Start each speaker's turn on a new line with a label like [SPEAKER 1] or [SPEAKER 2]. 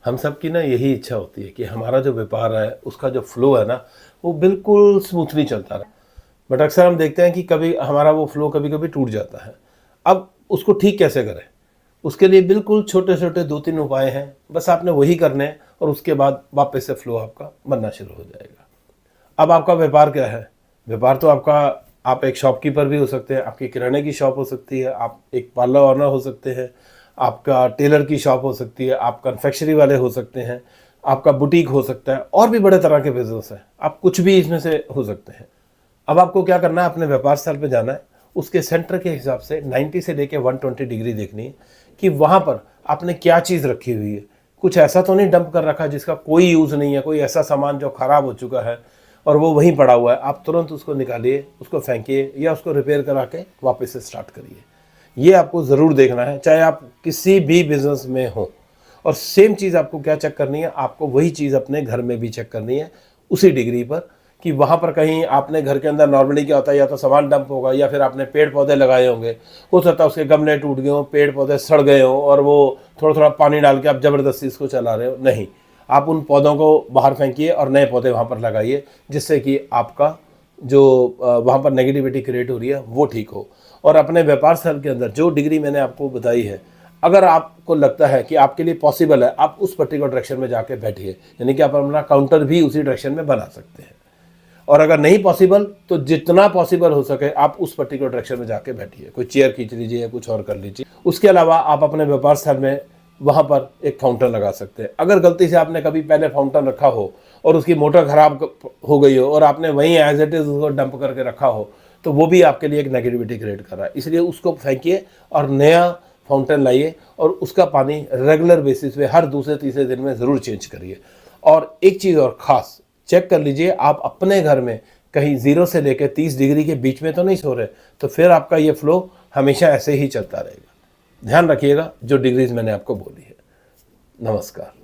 [SPEAKER 1] हम सब की ना यही इच्छा होती है कि हमारा जो व्यापार है उसका जो फ्लो है ना वो बिल्कुल स्मूथली चलता रहे। बट अक्सर हम देखते हैं कि कभी हमारा वो फ्लो कभी कभी टूट जाता है। अब उसको ठीक कैसे करें? उसके लिए बिल्कुल छोटे छोटे 2-3 उपाय हैं, बस आपने वही करने हैं और उसके बाद वापस से फ्लो आपका बनना शुरू हो जाएगा। अब आपका व्यापार क्या है? व्यापार तो आपका, आप एक शॉपकीपर भी हो सकते हैं, आपकी किराने की शॉप हो सकती है, आप एक पार्लर ऑनर हो सकते हैं, आपका टेलर की शॉप हो सकती है, आप कन्फेक्शनरी वाले हो सकते हैं, आपका बुटीक हो सकता है, और भी बड़े तरह के बिजनेस हैं। आप कुछ भी इसमें से हो सकते हैं। अब आपको क्या करना है, अपने व्यापार स्थल पे जाना है, उसके सेंटर के हिसाब से 90 से लेके 120 डिग्री देखनी है कि वहाँ पर आपने क्या चीज़ रखी हुई है। कुछ ऐसा तो नहीं डंप कर रखा जिसका कोई यूज़ नहीं है, कोई ऐसा सामान जो ख़राब हो चुका है और वो वहीं पड़ा हुआ है। आप तुरंत उसको निकालिए, उसको फेंकिए या उसको रिपेयर करा के वापस से स्टार्ट करिए। ये आपको ज़रूर देखना है, चाहे आप किसी भी बिज़नेस में हो। और सेम चीज़ आपको क्या चेक करनी है, आपको वही चीज़ अपने घर में भी चेक करनी है उसी डिग्री पर, कि वहाँ पर कहीं आपने घर के अंदर नॉर्मली क्या होता है, या तो सामान डंप होगा या फिर आपने पेड़ पौधे लगाए होंगे, हो सकता है उसके गमले टूट गए हों, पेड़ पौधे सड़ गए हों और वो थोड़ा थोड़ा पानी डाल के आप ज़बरदस्ती इसको चला रहे हो। नहीं, आप उन पौधों को बाहर फेंकिए और नए पौधे वहाँ पर लगाइए, जिससे कि आपका जो वहाँ पर नेगेटिविटी क्रिएट हो रही है वो ठीक हो। और अपने व्यापार स्थल के अंदर जो डिग्री मैंने आपको बताई है, अगर आपको लगता है कि आपके लिए पॉसिबल है, आप उस पर्टिकुलर डायरेक्शन में जाके बैठिए, यानी कि आप अपना काउंटर भी उसी डायरेक्शन में बना सकते हैं। और अगर नहीं पॉसिबल तो जितना पॉसिबल हो सके आप उस पर्टिकुलर डायरेक्शन में जाके बैठिए, कोई चेयर खींच लीजिए या कुछ और कर लीजिए। उसके अलावा आप अपने व्यापार स्थल में वहाँ पर एक फाउंटेन लगा सकते हैं। अगर गलती से आपने कभी पहले फाउंटेन रखा हो और उसकी मोटर ख़राब हो गई हो और आपने वहीं एज इट इज़ उसको डंप करके रखा हो, तो वो भी आपके लिए एक नेगेटिविटी क्रिएट कर रहा है। इसलिए उसको फेंकिए और नया फाउंटेन लाइए और उसका पानी रेगुलर बेसिस पे हर दूसरे तीसरे दिन में ज़रूर चेंज करिए। और एक चीज़ और ख़ास चेक कर लीजिए, आप अपने घर में कहीं 0 से लेकर 30 डिग्री के बीच में तो नहीं सो रहे, तो फिर आपका ये फ्लो हमेशा ऐसे ही चलता रहेगा। ध्यान रखिएगा जो डिग्रीज मैंने आपको बोली है। नमस्कार।